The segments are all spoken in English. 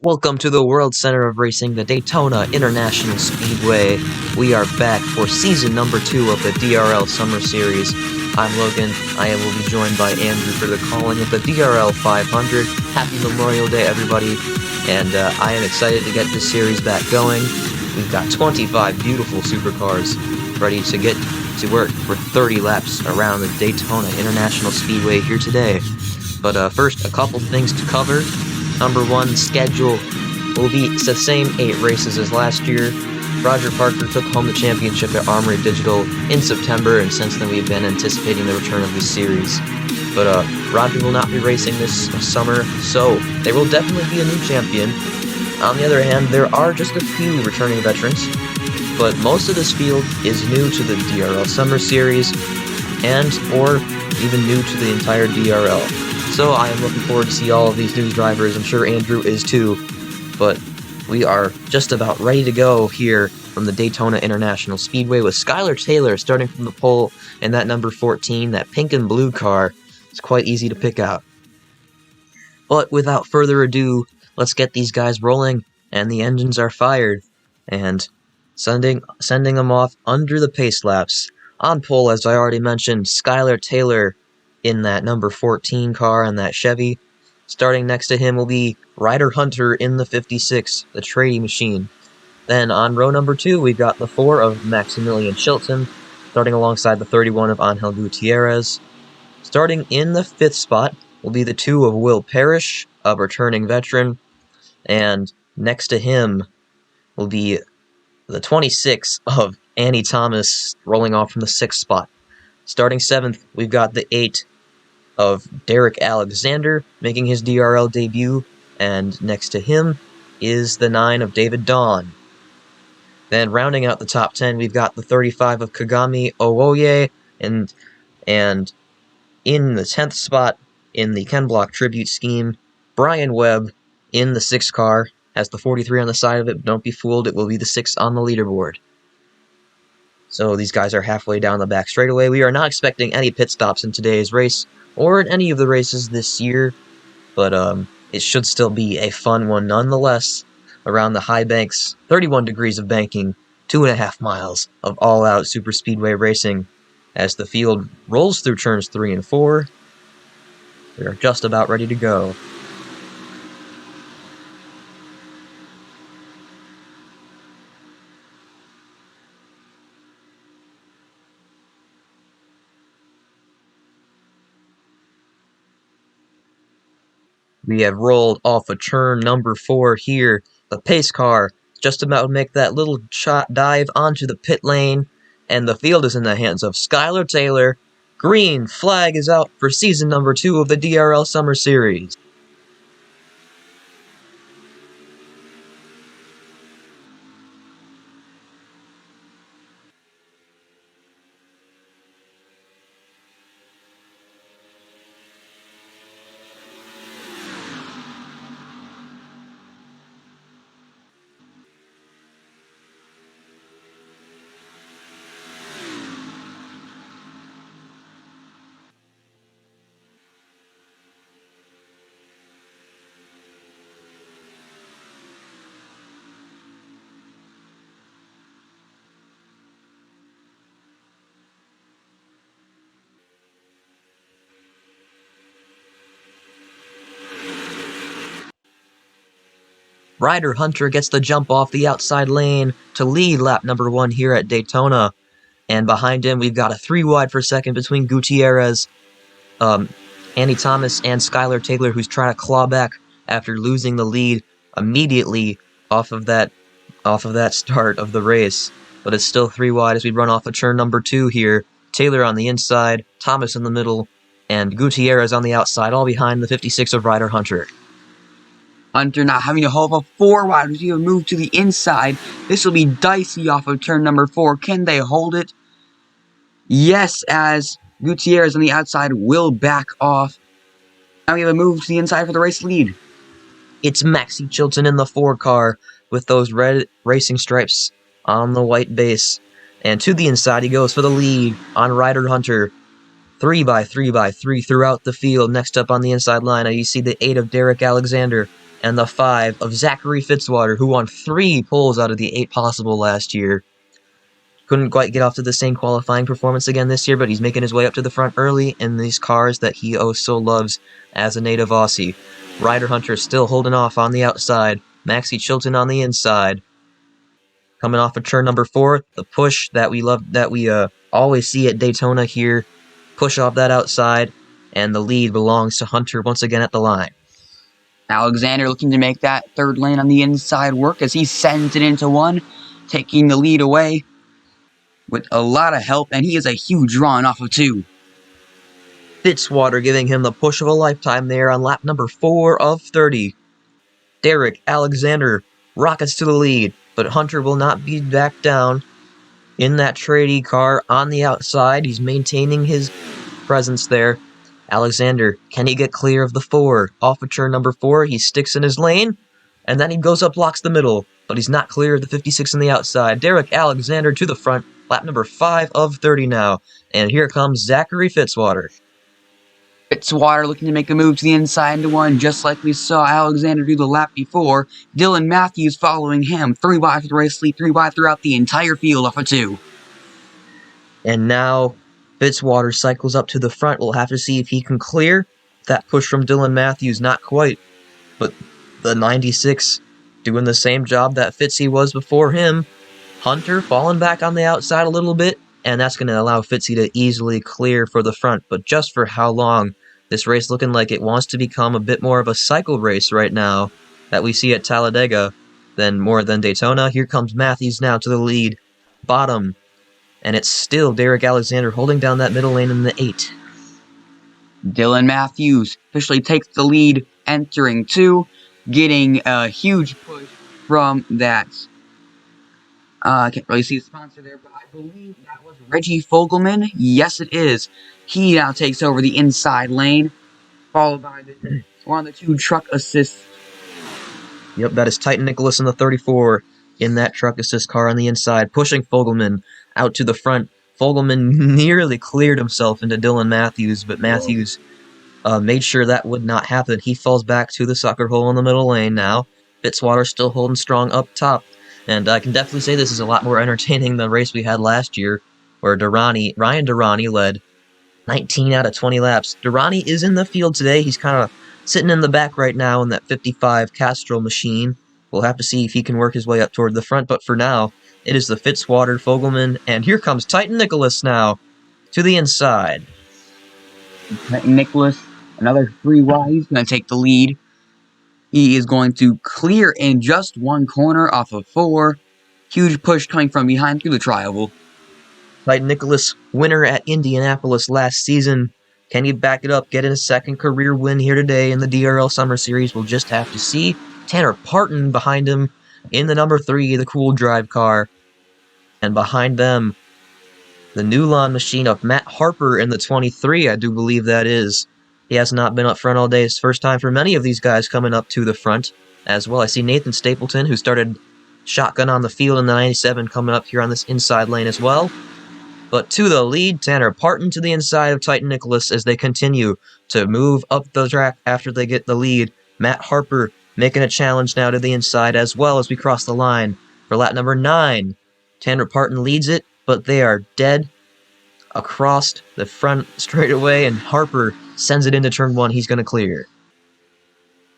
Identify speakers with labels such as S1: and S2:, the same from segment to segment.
S1: Welcome to the World Center of Racing, the Daytona International Speedway. We are back for season number 2 of the DRL Summer Series. I'm Logan. I will be joined by Andrew for the calling of the DRL 500. Happy Memorial Day, everybody. And I am excited to get this series back going. We've got 25 beautiful supercars ready to get to work for 30 laps around the Daytona International Speedway here today. But first, a couple things to cover. Number 1, schedule will be the same 8 races as last year. Roger Parker took home the championship at Armory Digital in September, and since then we've been anticipating the return of this series. But Roger will not be racing this summer, so there will definitely be a new champion. On the other hand, there are just a few returning veterans, but most of this field is new to the DRL Summer Series, or even new to the entire DRL. So I am looking forward to see all of these new drivers. I'm sure Andrew is too. But we are just about ready to go here from the Daytona International Speedway with Skylar Taylor starting from the pole and that number 14, that pink and blue car. It's quite easy to pick out. But without further ado, let's get these guys rolling, and the engines are fired. And sending them off under the pace laps. On pole, as I already mentioned, Skylar Taylor in that number 14 car and that Chevy. Starting next to him will be Ryder Hunter in the 56, the tradie machine. Then on row number 2, we've got the 4 of Maximilian Chilton, starting alongside the 31 of Angel Gutierrez. Starting in the 5th spot will be the 2 of Will Parrish, a returning veteran, and next to him will be the 26 of Annie Thomas, rolling off from the 6th spot. Starting 7th, we've got the 8 of Derek Alexander, making his DRL debut, and next to him is the 9 of David Dawn. Then rounding out the top 10, we've got the 35 of Kagami Owoye, and in the 10th spot in the Ken Block tribute scheme, Brian Webb in the 6th car, has the 43 on the side of it, but don't be fooled, it will be the 6 on the leaderboard. So these guys are halfway down the back straightaway. We are not expecting any pit stops in today's race, or in any of the races this year, but it should still be a fun one nonetheless. Around the high banks, 31 degrees of banking, 2.5 miles of all-out super speedway racing. As the field rolls through turns 3 and 4, we are just about ready to go. We have rolled off of turn number 4 here. The pace car just about to make that little shot dive onto the pit lane, and the field is in the hands of Skylar Taylor. Green flag is out for season number 2 of the DRL Summer Series. Ryder Hunter gets the jump off the outside lane to lead lap number 1 here at Daytona. And behind him, we've got a 3 wide for second between Gutierrez, Annie Thomas, and Skylar Taylor, who's trying to claw back after losing the lead immediately off of that start of the race. But it's still 3 wide as we run off of turn number 2 here. Taylor on the inside, Thomas in the middle, and Gutierrez on the outside, all behind the 56 of Ryder Hunter.
S2: Hunter not having to hold a 4 wide as we move to the inside. This will be dicey off of turn number 4. Can they hold it? Yes, as Gutierrez on the outside will back off. Now we have a move to the inside for the race lead.
S1: It's Maxie Chilton in the 4 car with those red racing stripes on the white base. And to the inside he goes for the lead on Ryder Hunter. 3x3x3 throughout the field. Next up on the inside line, you see the 8 of Derek Alexander. and the 5 of Zachary Fitzwater, who won 3 poles out of the 8 possible last year. Couldn't quite get off to the same qualifying performance again this year, but he's making his way up to the front early in these cars that he oh so loves as a native Aussie. Ryder Hunter still holding off on the outside. Maxie Chilton on the inside. Coming off of turn number 4, the push that we always see at Daytona here. Push off that outside, and the lead belongs to Hunter once again at the line.
S2: Alexander looking to make that third lane on the inside work as he sends it into one, taking the lead away with a lot of help, and he is a huge run off of 2.
S1: Fitzwater giving him the push of a lifetime there on lap number 4 of 30. Derek Alexander rockets to the lead, but Hunter will not be back down in that tradie car on the outside. He's maintaining his presence there. Alexander, can he get clear of the 4? Off of turn number 4, he sticks in his lane, and then he goes up, blocks the middle, but he's not clear of the 56 on the outside. Derek Alexander to the front, lap number 5 of 30 now, and here comes Zachary Fitzwater.
S2: Fitzwater looking to make a move to the inside into one, just like we saw Alexander do the lap before. Dylan Matthews following him, 3 wide for the race lead, 3 wide throughout the entire field off of 2.
S1: And now Fitzwater cycles up to the front. We'll have to see if he can clear that push from Dylan Matthews. Not quite, but the 96 doing the same job that Fitzy was before him. Hunter falling back on the outside a little bit, and that's going to allow Fitzy to easily clear for the front. But just for how long? This race looking like it wants to become a bit more of a cycle race right now that we see at Talladega than more than Daytona. Here comes Matthews now to the lead. Bottom. And it's still Derek Alexander holding down that middle lane in the 8.
S2: Dylan Matthews officially takes the lead entering 2, getting a huge push from that. I can't really see the sponsor there, but I believe that was Reggie Fogelman. Yes, it is. He now takes over the inside lane, followed by one of the 2 truck assists.
S1: Yep, that is Titan Nicholas in the 34 in that truck assist car on the inside, pushing Fogelman out to the front. Fogelman nearly cleared himself into Dylan Matthews, but Matthews made sure that would not happen. He falls back to the sucker hole in the middle lane now. Fitzwater still holding strong up top. And I can definitely say this is a lot more entertaining than the race we had last year, where Ryan Durrani led 19 out of 20 laps. Durrani is in the field today. He's kind of sitting in the back right now in that 55 Castrol machine. We'll have to see if he can work his way up toward the front, but for now, it is the Fitzwater, Fogelman, and here comes Titan Nicholas now to the inside.
S2: Titan Nicholas, another 3 wide. He's going to take the lead. He is going to clear in just 1 corner off of 4. Huge push coming from behind through the tri-oval.
S1: Titan Nicholas, winner at Indianapolis last season. Can he back it up, get a second career win here today in the DRL Summer Series? We'll just have to see. Tanner Parton behind him in the number 3, the Cool Drive car. And behind them, the Newlawn machine of Matt Harper in the 23, I do believe that is. He has not been up front all day. It's first time for many of these guys coming up to the front as well. I see Nathan Stapleton, who started shotgun on the field in the 97, coming up here on this inside lane as well. But to the lead, Tanner Parton to the inside of Titan Nicholas as they continue to move up the track after they get the lead. Matt Harper making a challenge now to the inside as well as we cross the line for lap number 9. Tanner Parton leads it, but they are dead across the front straightaway, and Harper sends it into turn 1. He's going to clear.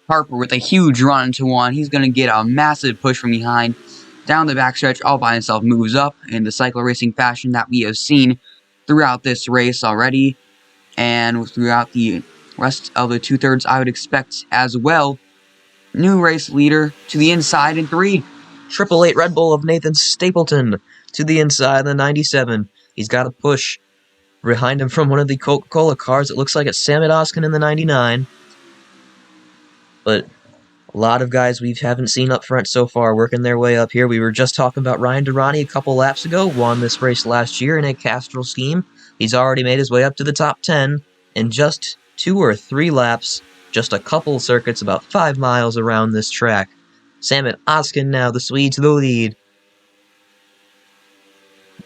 S2: Harper with a huge run into 1. He's going to get a massive push from behind. Down the backstretch, all by himself, moves up in the cycle racing fashion that we have seen throughout this race already. And throughout the rest of the 2/3, I would expect as well. New race leader to the inside in 3.
S1: 888 Red Bull of Nathan Stapleton to the inside in the 97. He's got a push behind him from one of the Coca-Cola cars. It looks like it's Samit Oskin in the 99. But a lot of guys we haven't seen up front so far working their way up here. We were just talking about Ryan Durrani a couple laps ago. Won this race last year in a Castrol scheme. He's already made his way up to the top 10 in just 2 or 3 laps. Just a couple circuits about 5 miles around this track. Samit Oskin now, the Swede, to the lead.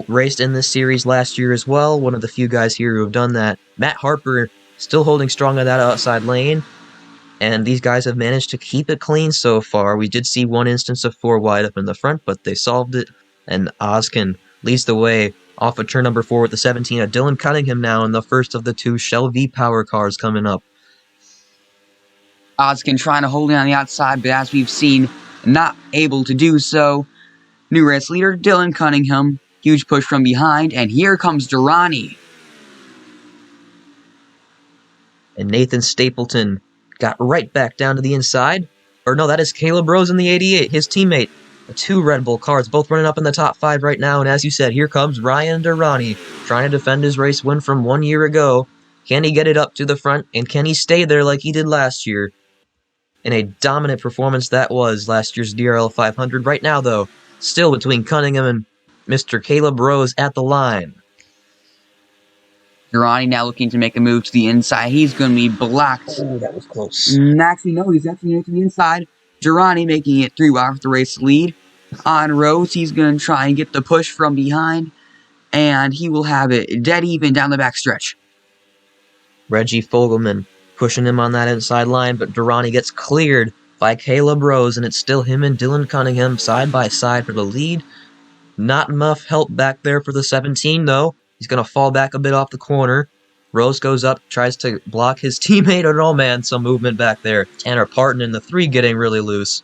S1: Raced in this series last year as well. One of the few guys here who have done that. Matt Harper still holding strong on that outside lane. And these guys have managed to keep it clean so far. We did see one instance of 4 wide up in the front, but they solved it. And Ozkin leads the way off of turn number 4 with the 17 of Dylan Cunningham now in the first of the 2 Shell V Power cars coming up.
S2: Ozkin trying to hold it on the outside, but as we've seen, not able to do so. New race leader, Dylan Cunningham. Huge push from behind, and here comes Durrani.
S1: And Nathan Stapleton got right back down to the inside. Or no, that is Caleb Rose in the 88, his teammate. The 2 Red Bull cars, both running up in the top 5 right now. And as you said, here comes Ryan Durrani trying to defend his race win from 1 year ago. Can he get it up to the front, and can he stay there like he did last year? In a dominant performance that was last year's DRL 500. Right now, though, still between Cunningham and Mr. Caleb Rose at the line.
S2: Durrani now looking to make a move to the inside. He's going to be blocked.
S1: Oh, that was close.
S2: Actually, no, he's actually going to the inside. Durrani making it 3 wide with the race lead. On Rose, he's going to try and get the push from behind, and he will have it dead even down the back stretch.
S1: Reggie Fogelman pushing him on that inside line, but Durrani gets cleared by Caleb Rose, and it's still him and Dylan Cunningham side by side for the lead. Not enough help back there for the 17, though. He's going to fall back a bit off the corner. Rose goes up, tries to block his teammate. Oh, man, some movement back there. Tanner Parton in the 3 getting really loose.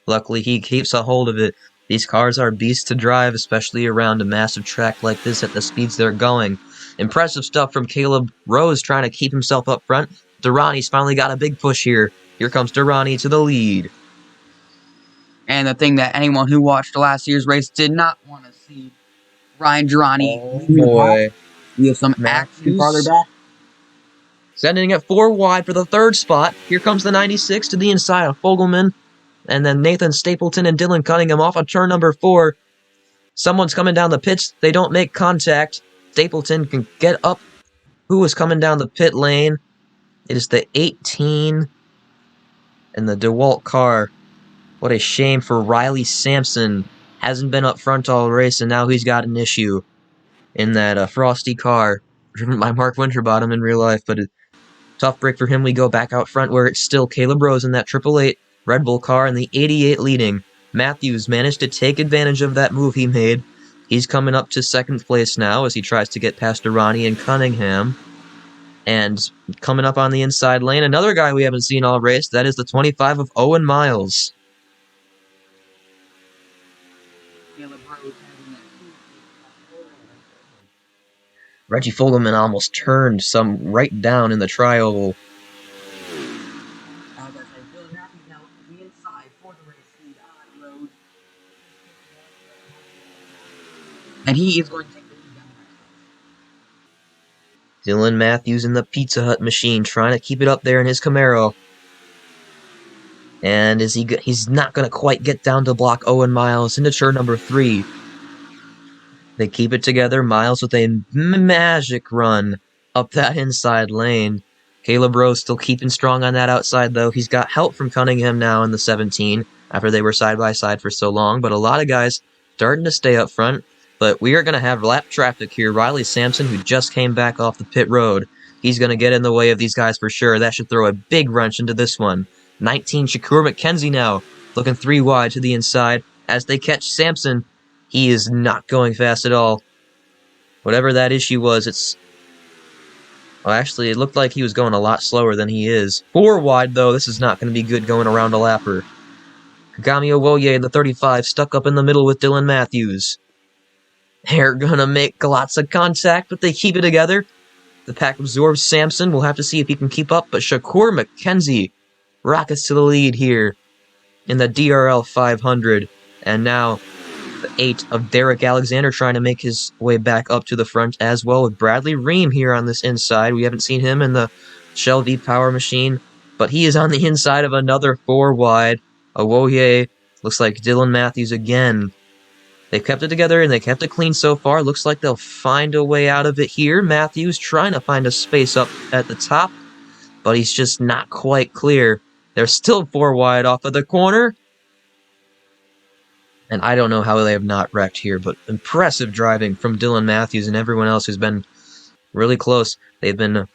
S1: Luckily, he keeps a hold of it. These cars are beasts to drive, especially around a massive track like this at the speeds they're going. Impressive stuff from Caleb Rose trying to keep himself up front. Durrani's finally got a big push here. Here comes Durrani to the lead.
S2: And the thing that anyone who watched last year's race did not want to see, Ryan Durrani.
S1: Oh, boy.
S2: We have some action farther back.
S1: Sending it 4 wide for the 3rd spot. Here comes the 96 to the inside of Fogelman. And then Nathan Stapleton and Dylan Cunningham off of turn number 4. Someone's coming down the pits. They don't make contact. Stapleton can get up. Who is coming down the pit lane? It is the 18 and the DeWalt car. What a shame for Riley Sampson. Hasn't been up front all race, and now he's got an issue in that frosty car driven by Mark Winterbottom in real life. But a tough break for him. We go back out front where it's still Caleb Rose in that 888 Red Bull car and the 88 leading. Matthews managed to take advantage of that move he made. He's coming up to 2nd place now as he tries to get past Durrani and Cunningham. And coming up on the inside lane, another guy we haven't seen all race. That is the 25 of Owen Miles. Reggie Fogelman almost turned some right down in the tri-oval.
S2: And he is going to take the lead down.
S1: Dylan Matthews in the Pizza Hut machine trying to keep it up there in his Camaro. And he's not going to quite get down to block Owen Miles into turn number 3. They keep it together. Miles with a magic run up that inside lane. Caleb Rose still keeping strong on that outside, though. He's got help from Cunningham now in the 17 after they were side by side for so long. But a lot of guys starting to stay up front. But we are going to have lap traffic here. Riley Sampson, who just came back off the pit road, he's going to get in the way of these guys for sure. That should throw a big wrench into this one. 19 Shakur McKenzie now, looking 3 wide to the inside as they catch Sampson. He is not going fast at all. Whatever that issue was, well, actually, it looked like he was going a lot slower than he is. 4 wide, though. This is not going to be good going around a lapper. Kagami Owoye, the 35, stuck up in the middle with Dylan Matthews. They're going to make lots of contact, but they keep it together. The pack absorbs Sampson. We'll have to see if he can keep up, but Shakur McKenzie rockets to the lead here in the DRL 500. And now the 8 of Derek Alexander trying to make his way back up to the front as well with Bradley Ream here on this inside. We haven't seen him in the Shell V Power machine, but he is on the inside of another 4 wide. Owoye looks like Dylan Matthews again. They've kept it together and they kept it clean so far. Looks like they'll find a way out of it here. Matthews trying to find a space up at the top, but he's just not quite clear. They're still 4 wide off of the corner. And I don't know how they have not wrecked here, but impressive driving from Dylan Matthews and everyone else who's been really close. They've been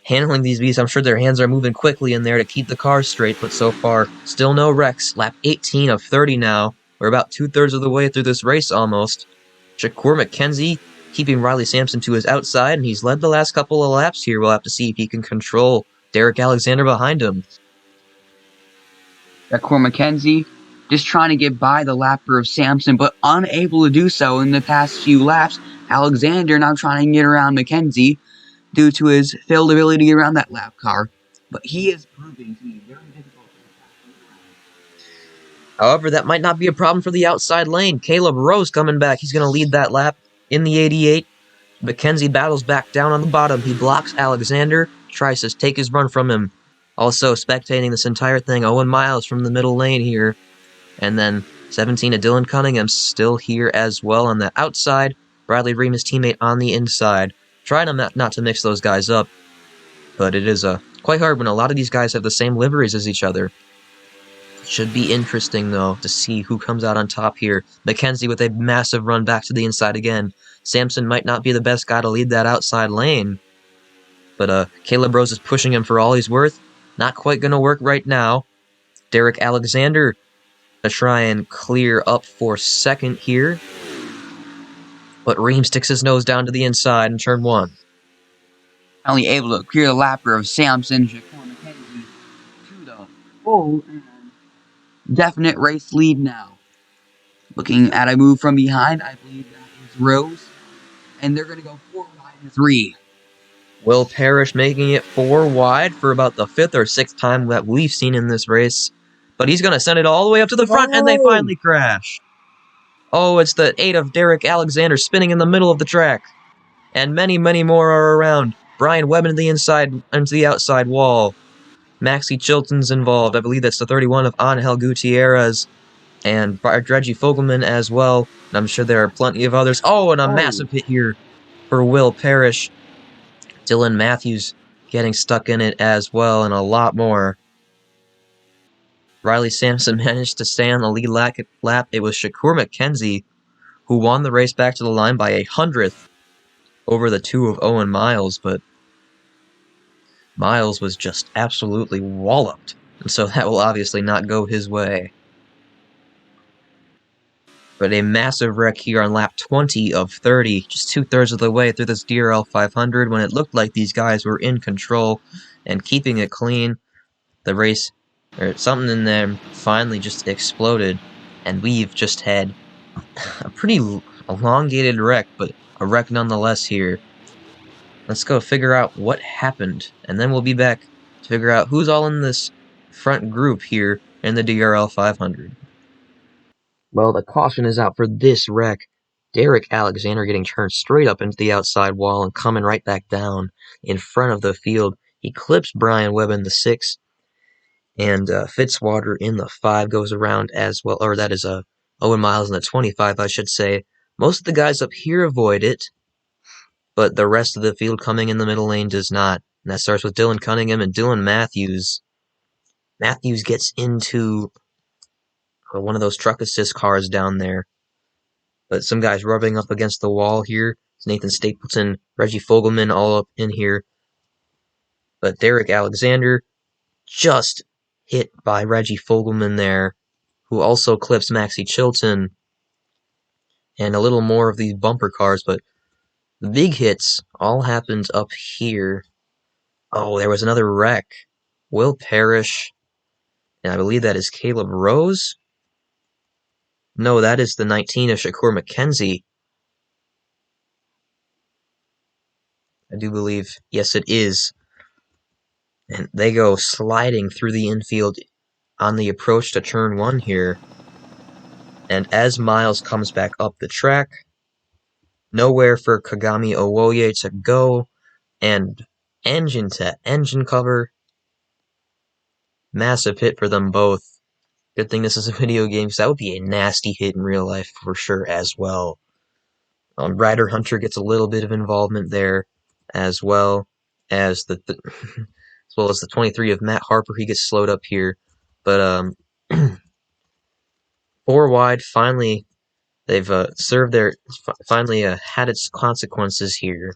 S1: handling these beasts. I'm sure their hands are moving quickly in there to keep the car straight, but so far, still no wrecks. Lap 18 of 30 now. We're about 2/3 of the way through this race almost. Shakur McKenzie keeping Riley Sampson to his outside, and he's led the last couple of laps here. We'll have to see if he can control Derek Alexander behind him.
S2: Shakur McKenzie just trying to get by the lapper of Sampson, but unable to do so in the past few laps. Alexander now trying to get around McKenzie due to his failed ability to get around that lap car. But he is proving to be very difficult to pass.
S1: However, that might not be a problem for the outside lane. Caleb Rose coming back. He's going to lead that lap in the 88. McKenzie battles back down on the bottom. He blocks Alexander, tries to take his run from him. Also spectating this entire thing, Owen Miles from the middle lane here. And then 17 of Dylan Cunningham still here as well on the outside. Bradley Ream, his teammate, on the inside. Trying not to mix those guys up. But it is quite hard when a lot of these guys have the same liveries as each other. Should be interesting, though, to see who comes out on top here. McKenzie with a massive run back to the inside again. Sampson might not be the best guy to lead that outside lane. But Caleb Rose is pushing him for all he's worth. Not quite going to work right now. Derek Alexander to try and clear up for second here. But Ream sticks his nose down to the inside in turn one.
S2: Only able to clear the lapper of Sampson, Shakur McKenzie to the full and definite race lead now. Looking at a move from behind, I believe that is Rose. And they're going to go 4 wide in 3.
S1: Will Parrish making it 4 wide for about the 5th or 6th time that we've seen in this race. But he's going to send it all the way up to the front, and they finally crash. Oh, it's the 8 of Derek Alexander spinning in the middle of the track. And many, many more are around. Brian Webb into the outside wall. Maxie Chilton's involved. I believe that's the 31 of Angel Gutierrez. And Reggie Fogelman as well. And I'm sure there are plenty of others. Oh, and a massive hit here for Will Parrish. Dylan Matthews getting stuck in it as well, and a lot more. Riley Sampson managed to stay on the lead lap. It was Shakur McKenzie who won the race back to the line by 100th over the 2 of Owen Miles, but Miles was just absolutely walloped, and so that will obviously not go his way. But a massive wreck here on lap 20 of 30, just 2/3 of the way through this DRL 500 when it looked like these guys were in control and keeping it clean. The race, or something in there, finally just exploded, and we've just had a pretty elongated wreck, but a wreck nonetheless here. Let's go figure out what happened, and then we'll be back to figure out who's all in this front group here in the DRL 500. Well, the caution is out for this wreck. Derek Alexander getting turned straight up into the outside wall and coming right back down in front of the field. He clips Brian Webb in the 6, and Fitzwater in the 5 goes around as well. Or that is Owen Miles in the 25, I should say. Most of the guys up here avoid it, but the rest of the field coming in the middle lane does not. And that starts with Dylan Cunningham and Dylan Matthews. Matthews gets into one of those truck assist cars down there. But some guys rubbing up against the wall here. It's Nathan Stapleton, Reggie Fogelman all up in here. But Derek Alexander just hit by Reggie Fogelman there, who also clips Maxie Chilton. And a little more of these bumper cars, but the big hits all happened up here. Oh, there was another wreck. Will Parrish, and I believe that is Caleb Rose. No, that is the 19 of Shakur McKenzie. I do believe, yes, it is. And they go sliding through the infield on the approach to turn 1 here. And as Miles comes back up the track, nowhere for Kagami Owoye to go, and engine to engine cover. Massive hit for them both. Good thing this is a video game, because that would be a nasty hit in real life for sure as well. Ryder Hunter gets a little bit of involvement there, as well as the as well as the 23 of Matt Harper. He gets slowed up here, but 4 wide. Finally, they've served their finally had its consequences here,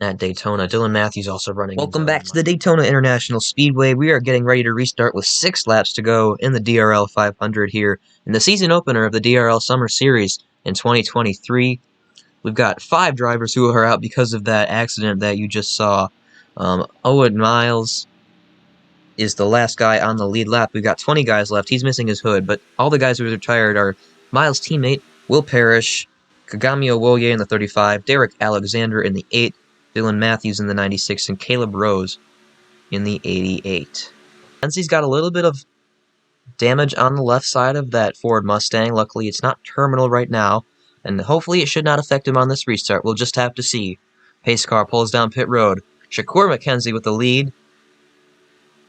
S1: at Daytona. Dylan Matthews also running. Welcome back to the Daytona International Speedway. We are getting ready to restart with 6 laps to go in the DRL 500 here in the season opener of the DRL Summer Series in 2023. We've got 5 drivers who are out because of that accident that you just saw. Owen Miles is the last guy on the lead lap. We've got 20 guys left. He's missing his hood, but all the guys who are retired are Miles' teammate, Will Parrish, Kagami Owoye in the 35, Derek Alexander in the 8, Dylan Matthews in the 96, and Caleb Rose in the 88. Mackenzie's got a little bit of damage on the left side of that Ford Mustang. Luckily, it's not terminal right now, and hopefully it should not affect him on this restart. We'll just have to see. Pace car pulls down pit road. Shakur Mackenzie with the lead.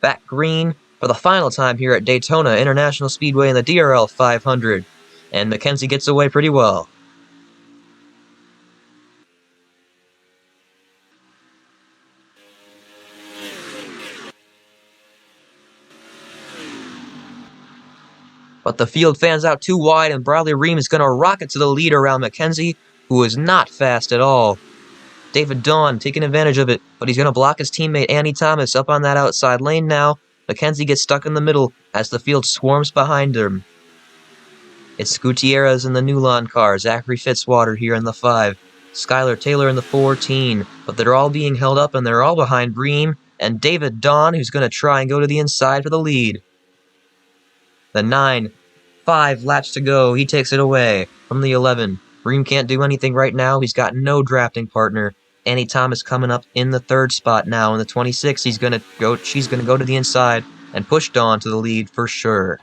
S1: Back green for the final time here at Daytona International Speedway in the DRL 500. And Mackenzie gets away pretty well. But the field fans out too wide, and Bradley Ream is going to rocket to the lead around Mackenzie, who is not fast at all. David Dawn taking advantage of it, but he's going to block his teammate Andy Thomas up on that outside lane now. Mackenzie gets stuck in the middle as the field swarms behind him. It's Gutierrez in the Newlawn car, Zachary Fitzwater here in the 5, Skylar Taylor in the 14, but they're all being held up and they're all behind Ream and David Dawn, who's going to try and go to the inside for the lead. The 9, 5 laps to go, he takes it away from the 11. Ream can't do anything right now, he's got no drafting partner. Annie Thomas coming up in the 3rd spot now. In the 26, she's going to go to the inside and push Dawn to the lead for sure.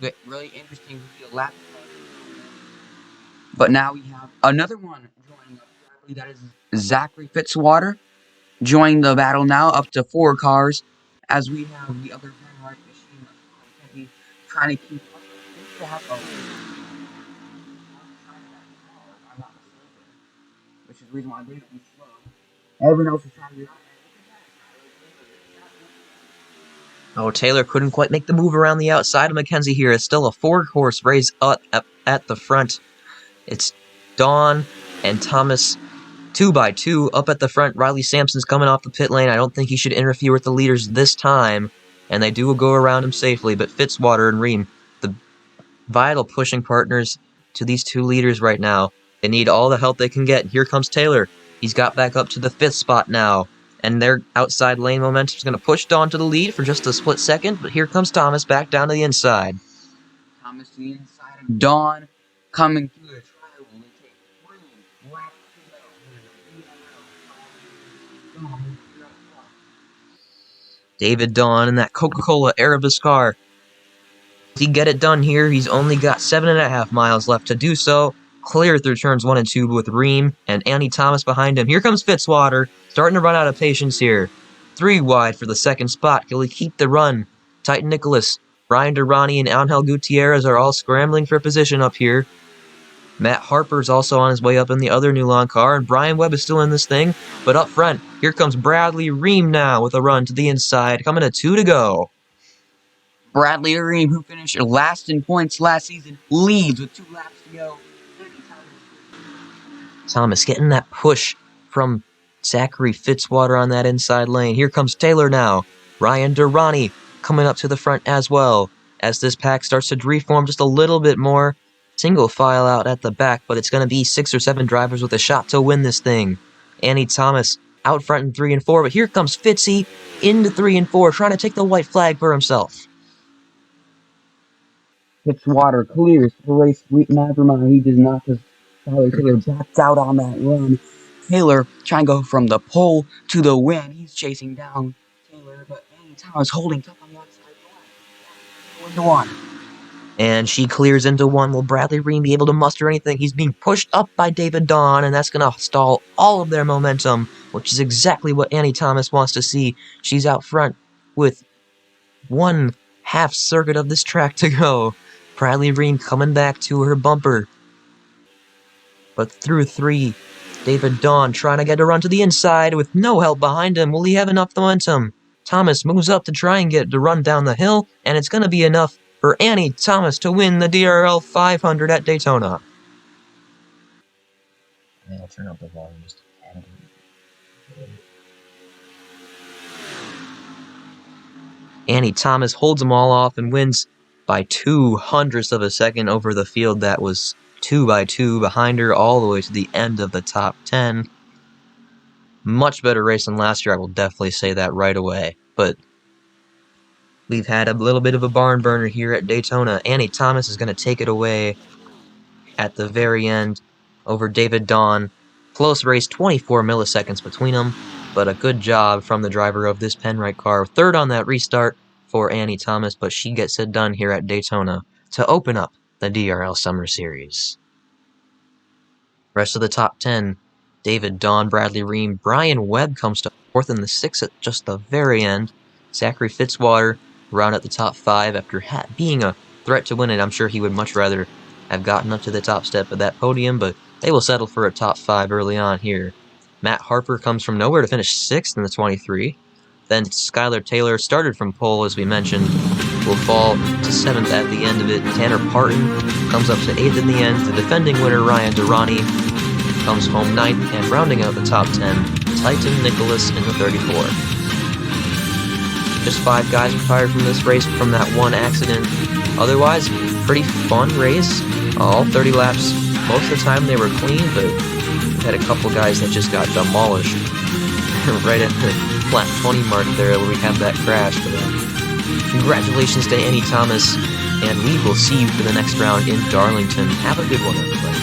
S2: It's really interesting to see a lap. But now we have another one joining up. I believe that is Zachary Fitzwater joining the battle now, up to 4 cars, as we have the other right machine trying to keep up. Which is the reason why I believe it be slow. Everyone else is trying to do that.
S1: Oh, Taylor couldn't quite make the move around the outside of Mackenzie here. It's still a 4-horse race up at the front. It's Dawn and Thomas 2x2 up at the front. Riley Sampson's coming off the pit lane. I don't think he should interfere with the leaders this time. And they do go around him safely. But Fitzwater and Ream, the vital pushing partners to these 2 leaders right now. They need all the help they can get. Here comes Taylor. He's got back up to the 5th spot now. And their outside lane momentum is going to push Dawn to the lead for just a split second. But here comes Thomas back down to the inside.
S2: Thomas to the inside of Dawn coming through the trial. They take 3 laps to go.
S1: David Dawn in that Coca-Cola Erebus car. Does he get it done here? He's only got 7.5 miles left to do so. Clear through turns 1 and 2 with Ream and Andy Thomas behind him. Here comes Fitzwater, starting to run out of patience here. 3 wide for the 2nd spot. Can he keep the run? Titan Nicholas, Brian Durrani, and Angel Gutierrez are all scrambling for position up here. Matt Harper's also on his way up in the other Newlawn car, and Brian Webb is still in this thing. But up front, here comes Bradley Ream now with a run to the inside, coming to 2 to go.
S2: Bradley Ream, who finished last in points last season, leads with 2 laps to go.
S1: Thomas getting that push from Zachary Fitzwater on that inside lane. Here comes Taylor now. Ryan Durrani coming up to the front as well as this pack starts to reform just a little bit more. Single file out at the back, but it's going to be 6 or 7 drivers with a shot to win this thing. Annie Thomas out front in 3 and 4, but here comes Fitzy into 3 and 4, trying to take the white flag for himself.
S2: Fitzwater clears the race. Never mind, he does not, because Tyler Taylor backs out on that run. Taylor trying to go from the pole to the win. He's chasing down Taylor, but Annie Thomas holding tough on the outside. Into 1.
S1: And she clears into 1. Will Bradley Ream be able to muster anything? He's being pushed up by David Dawn, and that's going to stall all of their momentum, which is exactly what Annie Thomas wants to see. She's out front with 1 half circuit of this track to go. Bradley Ream coming back to her bumper. But through 3, David Dawn trying to get a run to the inside with no help behind him. Will he have enough momentum? Thomas moves up to try and get the run down the hill, and it's going to be enough for Annie Thomas to win the DRL 500 at Daytona. And I'll turn up the volume just a tad. Annie Thomas holds them all off and wins by 0.02 of a second over the field that was 2 by 2 behind her all the way to the end of the top 10. Much better race than last year, I will definitely say that right away. But we've had a little bit of a barn burner here at Daytona. Annie Thomas is going to take it away at the very end over David Dawn. Close race, 24 milliseconds between them, but a good job from the driver of this Penrite car. Third on that restart for Annie Thomas, but she gets it done here at Daytona to open up the DRL Summer Series. Rest of the top 10, David Dawn, Bradley Ream, Brian Webb comes to fourth in the sixth at just the very end. Zachary Fitzwater round at the top 5 after being a threat to win it. I'm sure he would much rather have gotten up to the top step of that podium, but they will settle for a top 5 early on here. Matt Harper comes from nowhere to finish 6th in the 23. Then Skylar Taylor started from pole, as we mentioned, will fall to 7th at the end of it. Tanner Parton comes up to 8th in the end. The defending winner, Ryan Durrani, comes home 9th, and rounding out the top 10, Titan Nicholas in the 34. Just 5 guys retired from this race from that one accident. Otherwise, pretty fun race. All 30 laps. Most of the time they were clean, but we had a couple guys that just got demolished right at the flat 20 mark there where we have that crash. But congratulations to Annie Thomas, and we will see you for the next round in Darlington. Have a good one, everybody.